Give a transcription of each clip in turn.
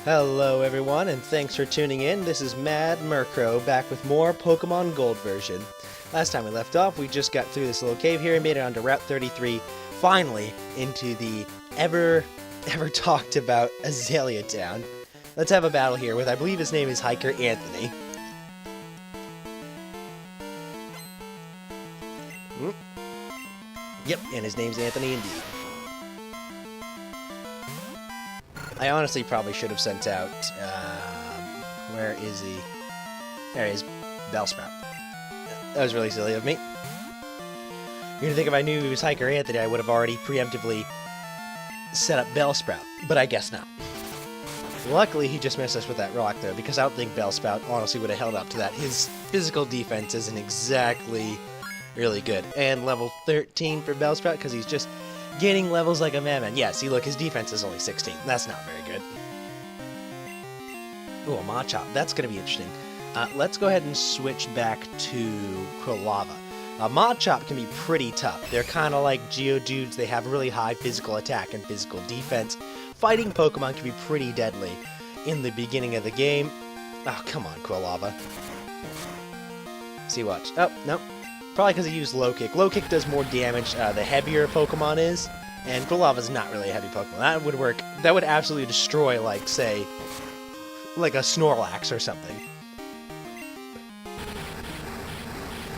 Hello everyone, and thanks for tuning in. This is Mad Murkrow back with more Pokemon Gold version. Last time we left off, we just got through this little cave here and made it onto Route 33, finally into the ever talked about Azalea Town. Let's have a battle here with, I believe his name is Hiker Anthony. Yep, and his name's Anthony indeed. I honestly probably should have sent out, where is he? There he is, Bellsprout. That was really silly of me. You're gonna think if I knew he was Hiker Anthony, I would have already preemptively set up Bellsprout, but I guess not. Luckily, he just missed us with that rock, though, because I don't think Bellsprout honestly would have held up to that. His physical defense isn't exactly really good. And level 13 for Bellsprout, because he's just gaining levels like a madman. Yeah, see, look, his defense is only 16. That's not very good. Ooh, a Machop. That's going to be interesting. Let's go ahead and switch back to Quilava. Machop can be pretty tough. They're kind of like Geodudes. They have really high physical attack and physical defense. Fighting Pokemon can be pretty deadly in the beginning of the game. Oh, come on, Quilava. See, watch. Oh, no. Probably because he used Low Kick. Low Kick does more damage the heavier Pokemon is, and Quilava's not really a heavy Pokemon. That would work. That would absolutely destroy, like, say, like a Snorlax or something.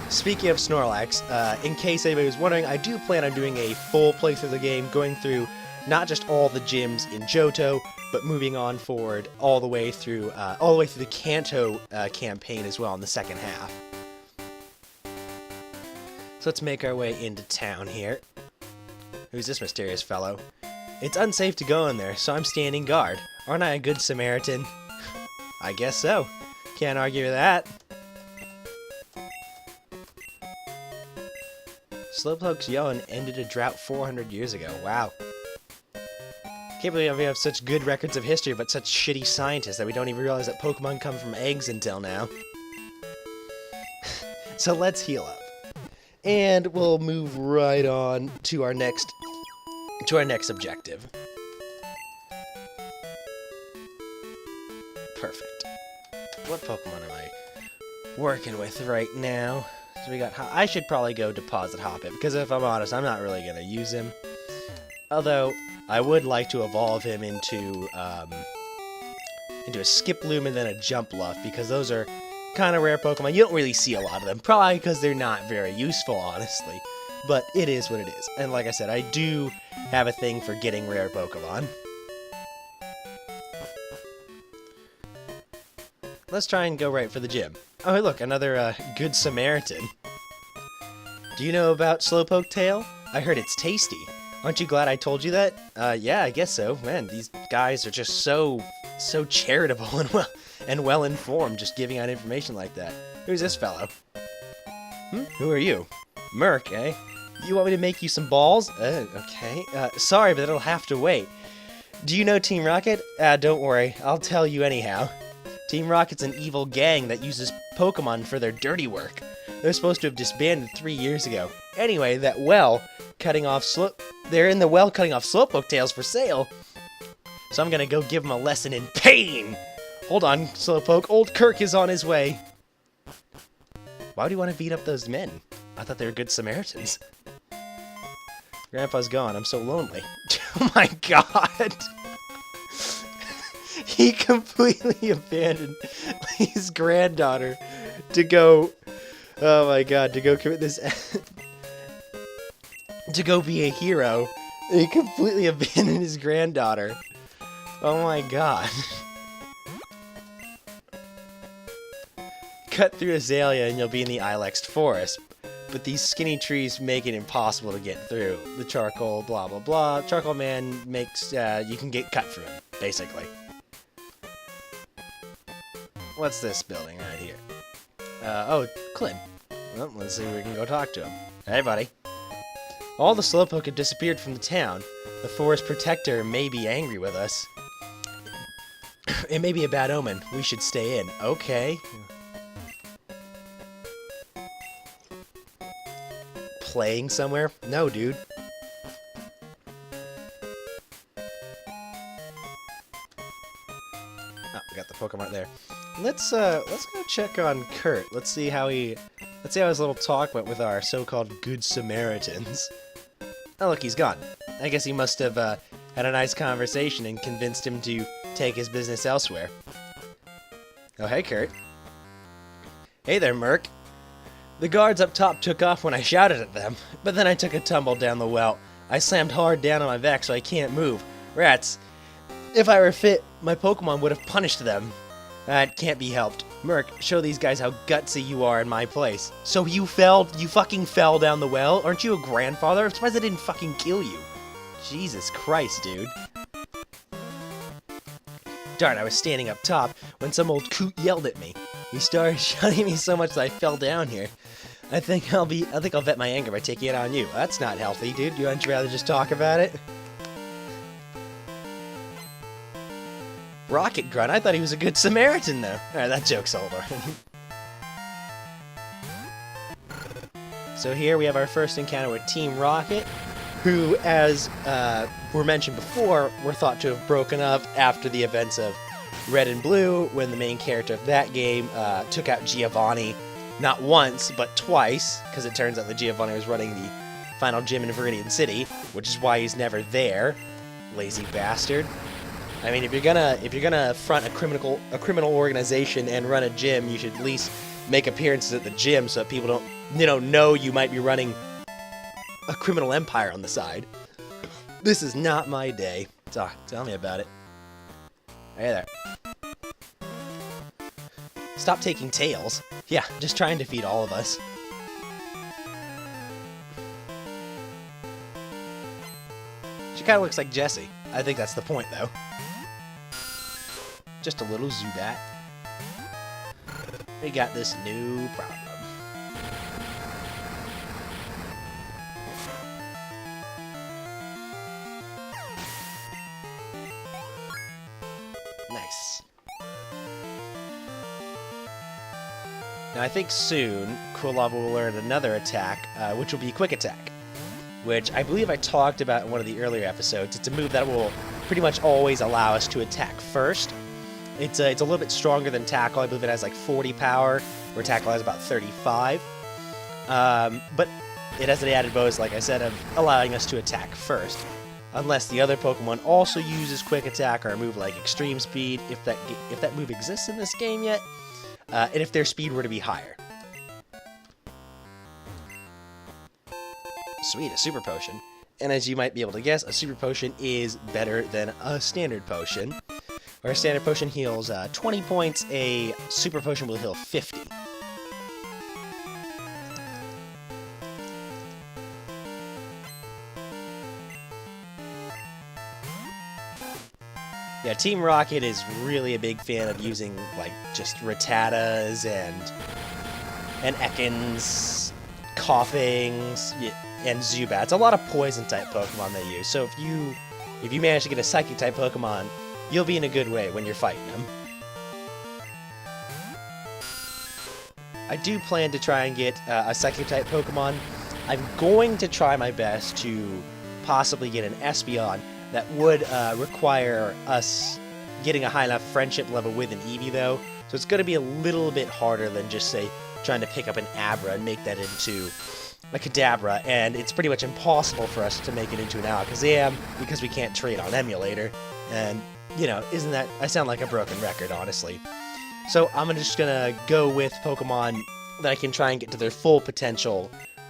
Speaking of Snorlax, in case anybody was wondering, I do plan on doing a full playthrough of the game, going through not just all the gyms in Johto, but moving on forward all the way through the Kanto campaign as well in the second half. So let's make our way into town here. Who's this mysterious fellow? It's unsafe to go in there, so I'm standing guard. Aren't I a good Samaritan? I guess so. Can't argue with that. Slowpoke's yawn ended a drought 400 years ago. Wow. Can't believe we have such good records of history, but such shitty scientists that we don't even realize that Pokemon come from eggs until now. So let's heal up. And we'll move right on to our next objective. Perfect. What Pokemon am I working with right now? So we got. I should probably go deposit Hoppip, because if I'm honest, I'm not really gonna use him. Although I would like to evolve him into a Skiploom and then a Jumpluff, because those are kind of rare Pokemon. You don't really see a lot of them, probably because they're not very useful, honestly. But it is what it is. And like I said, I do have a thing for getting rare Pokemon. Let's try and go right for the gym. Oh, hey, look, another good Samaritan. Do you know about Slowpoke Tail? I heard it's tasty. Aren't you glad I told you that? Yeah, I guess so. Man, these guys are just so charitable and well-informed, just giving out information like that. Who's this fellow? Who are you? Murk, eh? You want me to make you some balls? Okay. Sorry, but it'll have to wait. Do you know Team Rocket? Don't worry. I'll tell you anyhow. Team Rocket's an evil gang that uses Pokemon for their dirty work. They're supposed to have disbanded 3 years ago. Anyway, they're in the well cutting off Slowpoke tails for sale. So I'm gonna go give them a lesson in pain! Hold on, Slowpoke. Old Kirk is on his way. Why would you want to beat up those men? I thought they were good Samaritans. Grandpa's gone. I'm so lonely. Oh my god! He completely abandoned his granddaughter to go... Oh my god, to go commit this... to go be a hero. He completely abandoned his granddaughter. Oh my god. Cut through Azalea and you'll be in the Ilex forest. But these skinny trees make it impossible to get through. The charcoal, blah blah blah. Charcoal man makes, you can get cut through him, basically. What's this building right here? Oh, Clem. Well, let's see if we can go talk to him. Hey, buddy. All the Slowpoke have disappeared from the town. The forest protector may be angry with us. It may be a bad omen. We should stay in. Okay. Playing somewhere? No, dude. Oh, we got the Pokemon there. Let's go check on Kurt. Let's see how his little talk went with our so-called Good Samaritans. Oh, look, he's gone. I guess he must have had a nice conversation and convinced him to take his business elsewhere. Oh, hey, Kurt. Hey there, Murk. The guards up top took off when I shouted at them, but then I took a tumble down the well. I slammed hard down on my back so I can't move. Rats. If I were fit, my Pokemon would have punished them. That can't be helped. Murk, show these guys how gutsy you are in my place. So you fucking fell down the well? Aren't you a grandfather? I'm surprised I didn't fucking kill you. Jesus Christ, dude. Darn, I was standing up top when some old coot yelled at me. He started shouting at me so much that I fell down here. I think I'll vet my anger by taking it on you. That's not healthy, dude. Wouldn't you rather just talk about it? Rocket Grunt, I thought he was a good Samaritan, though. Alright, that joke's over. So here we have our first encounter with Team Rocket, who, as were mentioned before, were thought to have broken up after the events of Red and Blue, when the main character of that game took out Giovanni, not once, but twice, because it turns out that Giovanni was running the final gym in Viridian City, which is why he's never there. Lazy bastard. I mean, if you're gonna front a criminal organization and run a gym, you should at least make appearances at the gym so that people don't, know you might be running a criminal empire on the side. This is not my day. Tell me about it. Hey there. Stop taking tails. Yeah, just try and defeat all of us. She kind of looks like Jessie. I think that's the point, though. Just a little Zubat. We got this new problem. Nice. Now I think soon, Quilava will learn another attack, which will be Quick Attack, which I believe I talked about in one of the earlier episodes. It's a move that will pretty much always allow us to attack first. It's a little bit stronger than Tackle. I believe it has like 40 power, where Tackle has about 35. But it has an added bonus, like I said, of allowing us to attack first. Unless the other Pokemon also uses Quick Attack or a move like Extreme Speed, if that move exists in this game yet, and if their speed were to be higher. Sweet, a Super Potion. And as you might be able to guess, a Super Potion is better than a Standard Potion. Where a Standard Potion heals 20 points, a Super Potion will heal 50. Yeah, Team Rocket is really a big fan of using, like, just Rattatas and Ekans, Coughings, and Zubats. A lot of Poison-type Pokemon they use. So if you manage to get a Psychic-type Pokemon, you'll be in a good way when you're fighting them. I do plan to try and get a Psychic-type Pokemon. I'm going to try my best to possibly get an Espeon. That would require us getting a high enough friendship level with an Eevee, though. So it's going to be a little bit harder than just, say, trying to pick up an Abra and make that into a Kadabra. And it's pretty much impossible for us to make it into an Alakazam because we can't trade on Emulator. And, isn't that... I sound like a broken record, honestly. So I'm just going to go with Pokemon that I can try and get to their full potential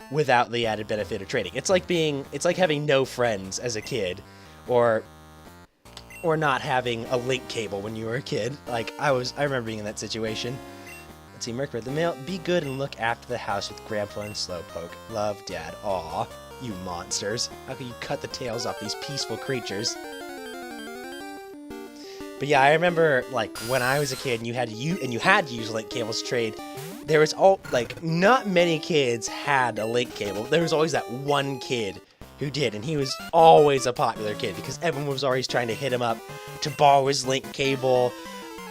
without the added benefit of trading. It's like having no friends as a kid. Or not having a link cable when you were a kid. Like, I remember being in that situation. Let's see, Murkrow the mail. Be good and look after the house with Grandpa and Slowpoke. Love, Dad. Aw, you monsters. How can you cut the tails off these peaceful creatures? But yeah, I remember, like, when I was a kid and you had to use link cables to trade, there was not many kids had a link cable. There was always that one kid who did, and he was always a popular kid because everyone was always trying to hit him up to borrow his link cable,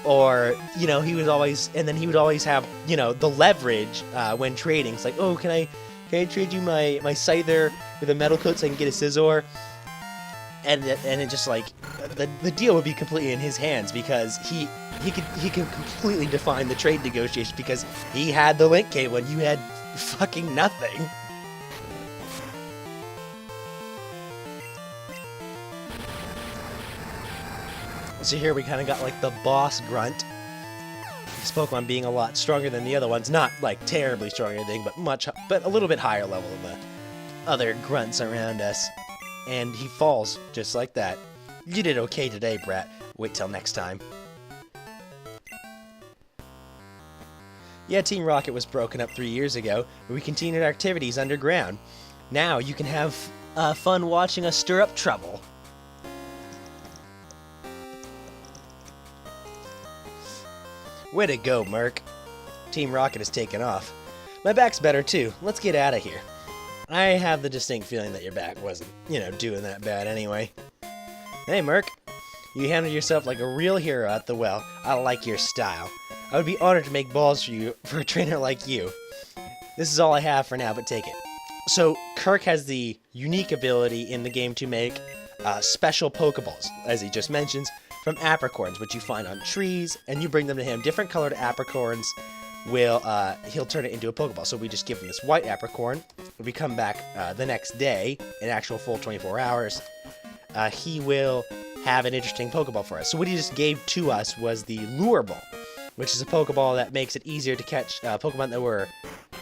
or he would always have the leverage when trading. It's like, oh, can I trade you my Scyther with a metal coat so I can get a Scizor? and it just like the deal would be completely in his hands because he could completely define the trade negotiation because he had the link cable and you had fucking nothing. So here we kind of got like the boss grunt. This Pokemon being a lot stronger than the other ones, not like terribly strong or anything, but a little bit higher level than the other grunts around us. And he falls just like that. You did okay today, Brat. Wait till next time. Yeah, Team Rocket was broken up 3 years ago, but we continued our activities underground. Now you can have fun watching us stir up trouble. Way to go, Murk. Team Rocket has taken off. My back's better too. Let's get out of here. I have the distinct feeling that your back wasn't, doing that bad anyway. Hey, Murk. You handled yourself like a real hero at the well. I like your style. I would be honored to make balls for you, for a trainer like you. This is all I have for now, but take it. So, Kirk has the unique ability in the game to make special Pokeballs, as he just mentions, from apricorns, which you find on trees, and you bring them to him. Different colored apricorns he'll turn it into a Pokeball. So we just give him this white apricorn. When we come back the next day, an actual full 24 hours, he will have an interesting Pokeball for us. So what he just gave to us was the Lure Ball, which is a Pokeball that makes it easier to catch Pokemon that were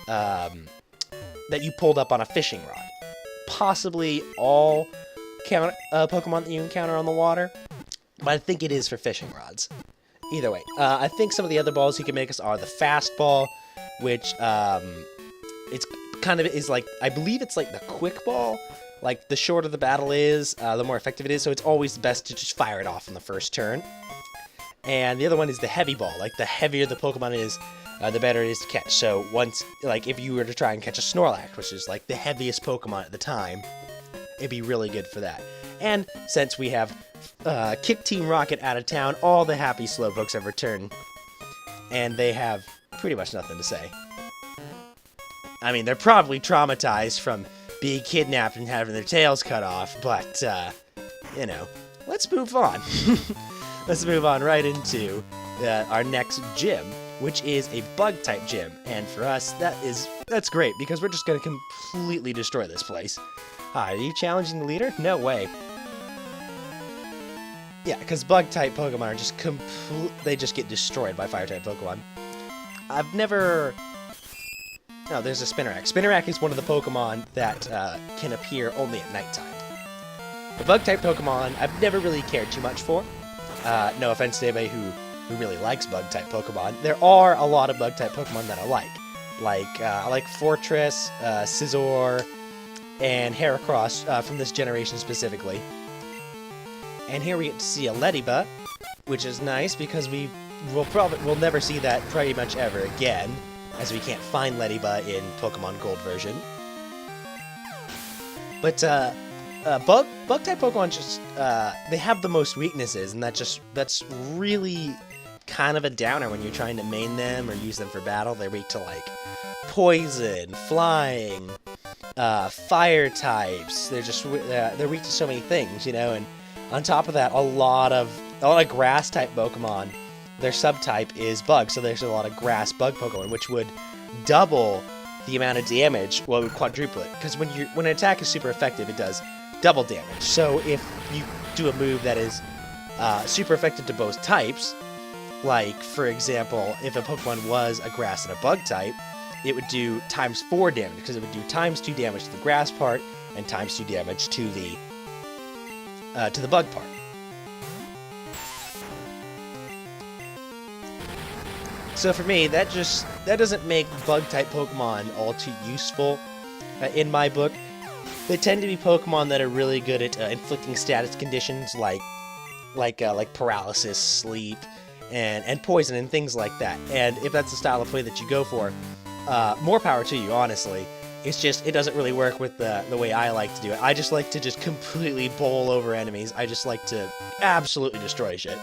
that you pulled up on a fishing rod. Possibly all Pokemon that you encounter on the water, but I think it is for fishing rods. Either way, I think some of the other balls he can make us are the Fastball, which it's kind of is like, I believe it's like the Quick Ball. Like, the shorter the battle is, the more effective it is, so it's always best to just fire it off on the first turn. And the other one is the Heavy Ball. Like, the heavier the Pokemon is, the better it is to catch. So once, like, if you were to try and catch a Snorlax, which is like the heaviest Pokemon at the time, it'd be really good for that. And since we have kicked Team Rocket out of town, all the happy Slowpokes have returned, and they have pretty much nothing to say. I mean, they're probably traumatized from being kidnapped and having their tails cut off, but, let's move on. Let's move on right into our next gym, which is a Bug-type gym, and for us, that's great, because we're just going to completely destroy this place. Hi, are you challenging the leader? No way. Yeah, because Bug-type Pokemon are just they just get destroyed by Fire-type Pokemon. I've never... Oh, there's a Spinarak. Spinarak is one of the Pokemon that can appear only at nighttime. The Bug-type Pokemon, I've never really cared too much for. No offense to anybody who really likes Bug-type Pokemon. There are a lot of Bug-type Pokemon that I like. I like Fortress, Scizor, and Heracross from this generation specifically. And here we get to see a Ledyba, which is nice because we'll never see that pretty much ever again, as we can't find Ledyba in Pokemon Gold version. But Bug-type Pokemon just they have the most weaknesses, and that's really kind of a downer when you're trying to main them or use them for battle. They're weak to like poison, flying, fire types. They're weak to so many things, and on top of that, a lot of grass type Pokemon, their subtype is Bug, so there's a lot of grass Bug Pokemon, which would double the amount of damage. Well, it would quadruple it, because when an attack is super effective, it does double damage. So if you do a move that is super effective to both types, like for example, if a Pokemon was a grass and a Bug type, it would do times 4 damage, because it would do times 2 damage to the grass part and times 2 damage to the Bug part. So for me, that doesn't make Bug-type Pokemon all too useful in my book. They tend to be Pokemon that are really good at inflicting status conditions like paralysis, sleep, and poison and things like that. And if that's the style of play that you go for, more power to you, honestly. It's just, it doesn't really work with the way I like to do it. I just like to just completely bowl over enemies. I just like to absolutely destroy shit.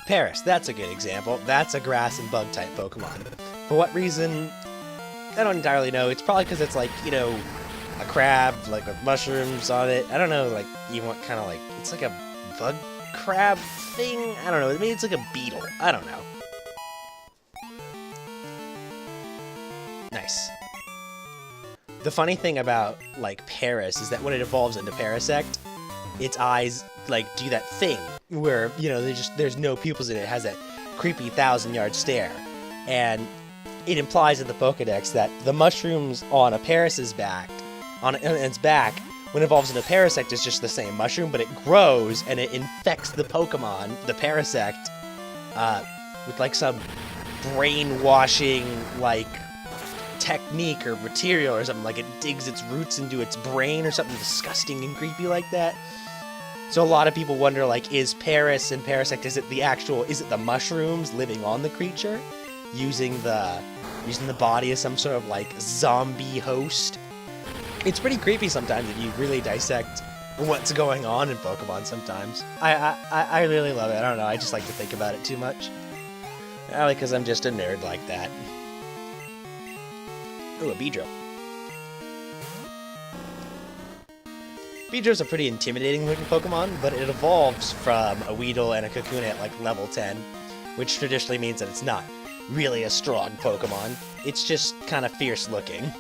Paris, that's a good example. That's a grass and bug type Pokemon. For what reason? I don't entirely know. It's probably because it's like, you know, a crab, like with mushrooms on it. I don't know, like, you want kind of like, it's like a bug crab thing? I don't know. I mean, it's like a beetle. I don't know. Nice. The funny thing about, like, Paris is that when it evolves into Parasect, its eyes, like, do that thing where, you know, there's no pupils in it. It has that creepy 1,000-yard stare. And it implies in the Pokedex that the mushrooms on a Paris's back, on its back, when it evolves into Parasect, is just the same mushroom, but it grows and it infects the Pokemon, the Parasect, with, like, some brainwashing, like, technique or material or something. Like, it digs its roots into its brain or something disgusting and creepy like that. So a lot of people wonder, like, is Paris and Parasect, is it the mushrooms living on the creature, using the body as some sort of, like, zombie host? It's pretty creepy sometimes if you really dissect what's going on in Pokemon sometimes. I really love it. I don't know, I just like to think about it too much. Probably because I'm just a nerd like that. Ooh, a Beedrill. Beedrill's a pretty intimidating looking Pokemon, but it evolves from a Weedle and a Kakuna at, like, level 10, which traditionally means that it's not really a strong Pokemon. It's just kind of fierce looking.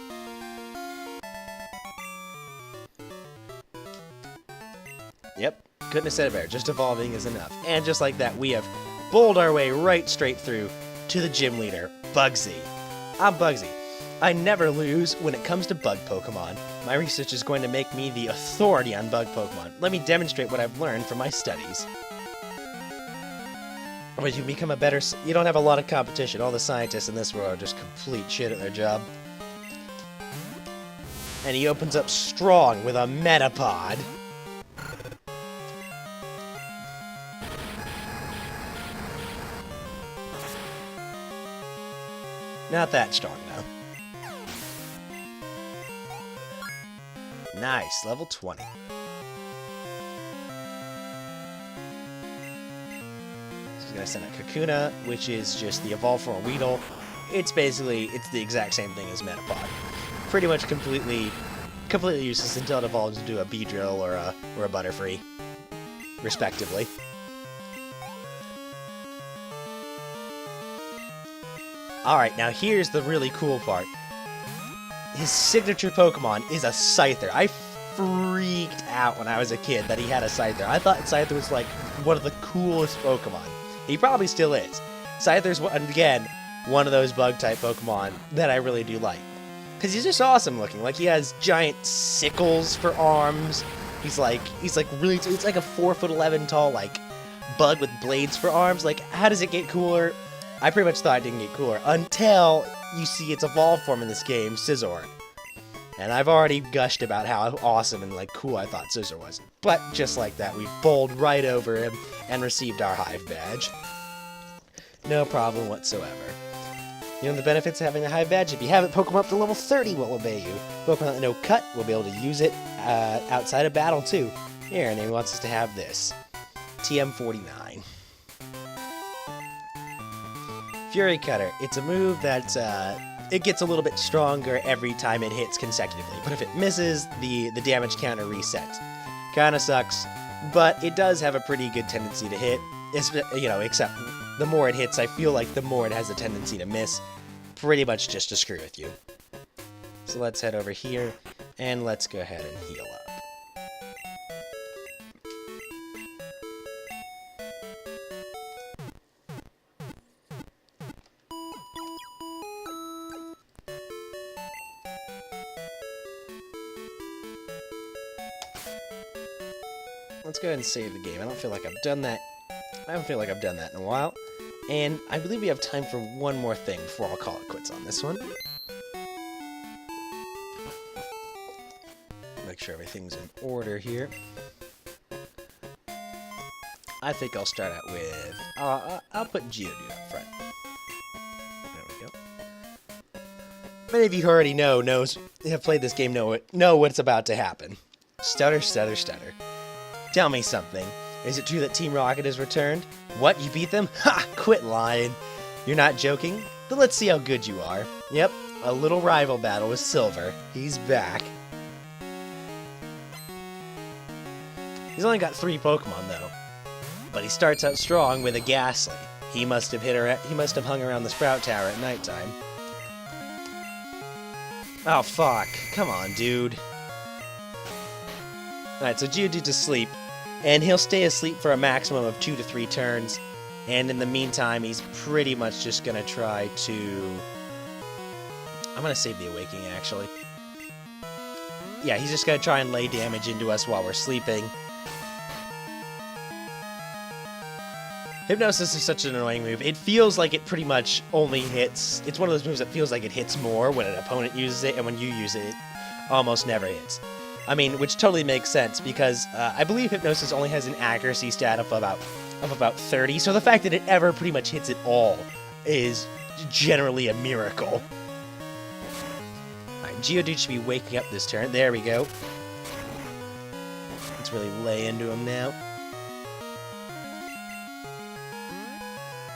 Yep, couldn't have said it better. Just evolving is enough. And just like that, we have bowled our way right straight through to the gym leader, Bugsy. I'm Bugsy. I never lose when it comes to bug Pokemon. My research is going to make me the authority on bug Pokemon. Let me demonstrate what I've learned from my studies. But you become a better... You don't have a lot of competition. All the scientists in this world are just complete shit at their job. And he opens up strong with a Metapod. Not that strong, though. Nice, level 20. So he's gonna send a Kakuna, which is just the evolve for a Weedle. It's the exact same thing as Metapod. Pretty much completely useless until it evolves into a Beedrill or a Butterfree, respectively. Alright, now here's the really cool part. His signature Pokemon is a Scyther. I freaked out when I was a kid that he had a Scyther. I thought Scyther was, like, one of the coolest Pokemon. He probably still is. Scyther's, again, one of those bug-type Pokemon that I really do like. Because he's just awesome looking. Like, he has giant sickles for arms. He's like really, it's like a 4'11" tall, like, bug with blades for arms. Like, how does it get cooler? I pretty much thought it didn't get cooler until you see its evolved form in this game, Scizor. And I've already gushed about how awesome and, like, cool I thought Scizor was. But just like that, we bowled right over him and received our Hive Badge. No problem whatsoever. You know the benefits of having the Hive Badge? If you have it, Pokemon up to level 30 will obey you. Pokemon that know Cut will be able to use it outside of battle too. Here, and he wants us to have this. TM49. Fury Cutter. It's a move that it gets a little bit stronger every time it hits consecutively, but if it misses, the damage counter resets. Kinda sucks, but it does have a pretty good tendency to hit, except the more it hits, I feel like the more it has a tendency to miss, pretty much just to screw with you. So let's head over here, and let's go ahead and heal up. Let's go ahead and save the game. I don't feel like I've done that. I don't feel like I've done that in a while. And I believe we have time for one more thing before I'll call it quits on this one. Make sure everything's in order here. I think I'll start out with... I'll put Geodude up front. There we go. Many of you who already have played this game know what's about to happen. Stutter, stutter, stutter. Tell me something. Is it true that Team Rocket has returned? What, you beat them? Ha! Quit lying. You're not joking? Then let's see how good you are. Yep, a little rival battle with Silver. He's back. He's only got 3 Pokemon though. But he starts out strong with a Ghastly. He must have hung around the Sprout Tower at nighttime. Oh fuck. Come on, dude. Alright, so Geodude's asleep. And he'll stay asleep for a maximum of 2 to 3 turns. And in the meantime, he's pretty much just gonna try to... I'm gonna save the Awakening, actually. Yeah, he's just gonna try and lay damage into us while we're sleeping. Hypnosis is such an annoying move. It feels like it pretty much only hits... It's one of those moves that feels like it hits more when an opponent uses it, and when you use it, it almost never hits. I mean, which totally makes sense, because I believe Hypnosis only has an accuracy stat of about 30, so the fact that it ever pretty much hits at all is generally a miracle. Alright, Geodude should be waking up this turn. There we go. Let's really lay into him now.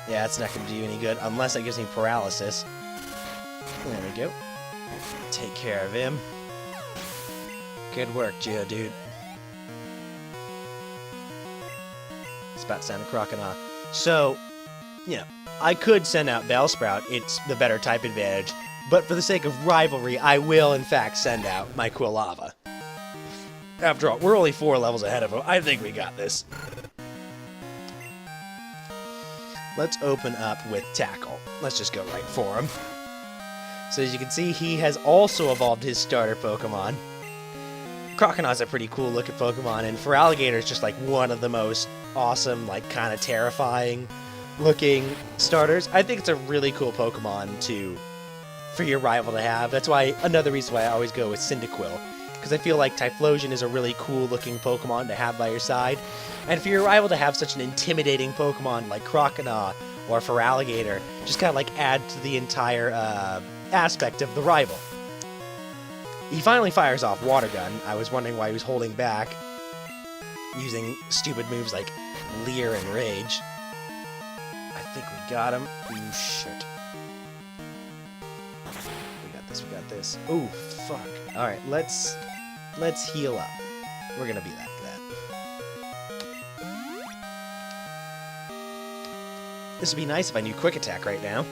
Yeah, it's not going to do any good, unless it gives me paralysis. There we go. Take care of him. Good work, Geodude. It's about to sound a Croconaw. So, you know, I could send out Bellsprout. It's the better type advantage. But for the sake of rivalry, I will, in fact, send out my Quilava. After all, we're only 4 levels ahead of him. I think we got this. Let's open up with Tackle. Let's just go right for him. So as you can see, he has also evolved his starter Pokemon. Croconaw's a pretty cool looking Pokemon, and Feraligatr is just like one of the most awesome, like kind of terrifying looking starters. I think it's a really cool Pokemon for your rival to have. That's why another reason why I always go with Cyndaquil, because I feel like Typhlosion is a really cool looking Pokemon to have by your side. And for your rival to have such an intimidating Pokemon like Croconaw or Feraligatr, just kind of like add to the entire aspect of the rival. He finally fires off Water Gun. I was wondering why he was holding back, using stupid moves like Leer and Rage. I think we got him. Ooh, shit. We got this. Ooh, fuck. Alright, let's heal up. We're gonna be like that. This would be nice if I knew Quick Attack right now.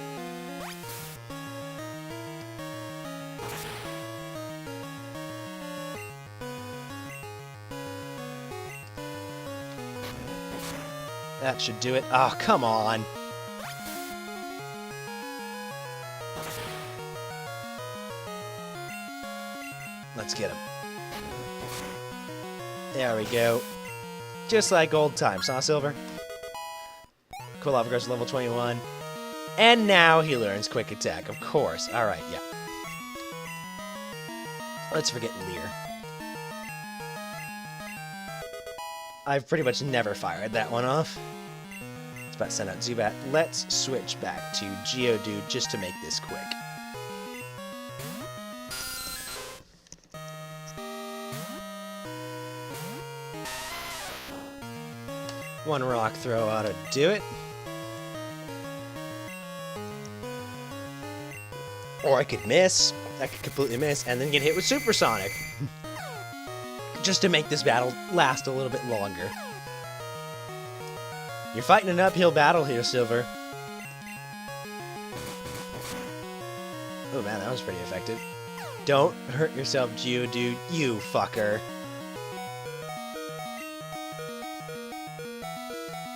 That should do it. Oh, come on. Let's get him. There we go. Just like old times, huh, Silver? Quilava goes to level 21. And now he learns Quick Attack, of course. Alright, yeah. Let's forget Leer. I've pretty much never fired that one off. It's about to send out Zubat. Let's switch back to Geodude just to make this quick. One rock throw ought to do it. Or I could miss. I could completely miss and then get hit with Supersonic. Just to make this battle last a little bit longer. You're fighting an uphill battle here, Silver. Oh man, that was pretty effective. Don't hurt yourself, Geodude, you fucker.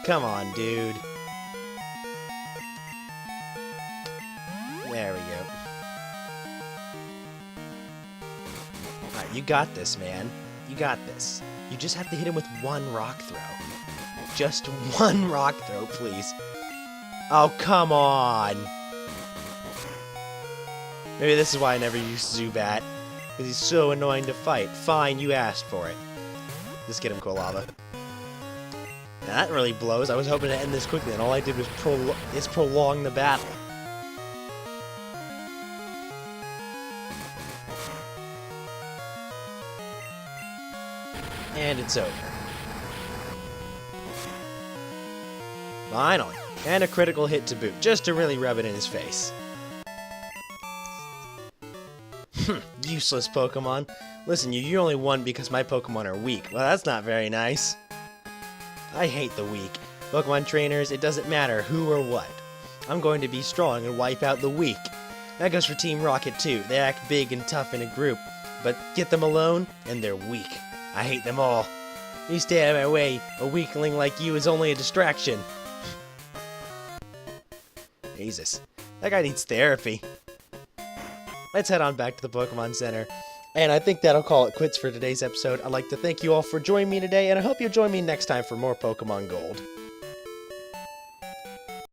Come on, dude. There we go. Alright, you got this, man. You got this. You just have to hit him with one rock throw. Just one rock throw, please. Oh, come on. Maybe this is why I never used Zubat. Because he's so annoying to fight. Fine, you asked for it. Just get him, Quilava. Now that really blows. I was hoping to end this quickly, and all I did was prolong the battle. And it's over. Finally. And a critical hit to boot, just to really rub it in his face. Useless Pokemon. Listen, you only won because my Pokemon are weak. Well, that's not very nice. I hate the weak. Pokemon trainers, it doesn't matter who or what. I'm going to be strong and wipe out the weak. That goes for Team Rocket too. They act big and tough in a group, but get them alone and they're weak. I hate them all. You stay out of my way. A weakling like you is only a distraction. Jesus, that guy needs therapy. Let's head on back to the Pokemon Center. And I think that'll call it quits for today's episode. I'd like to thank you all for joining me today, and I hope you'll join me next time for more Pokemon Gold.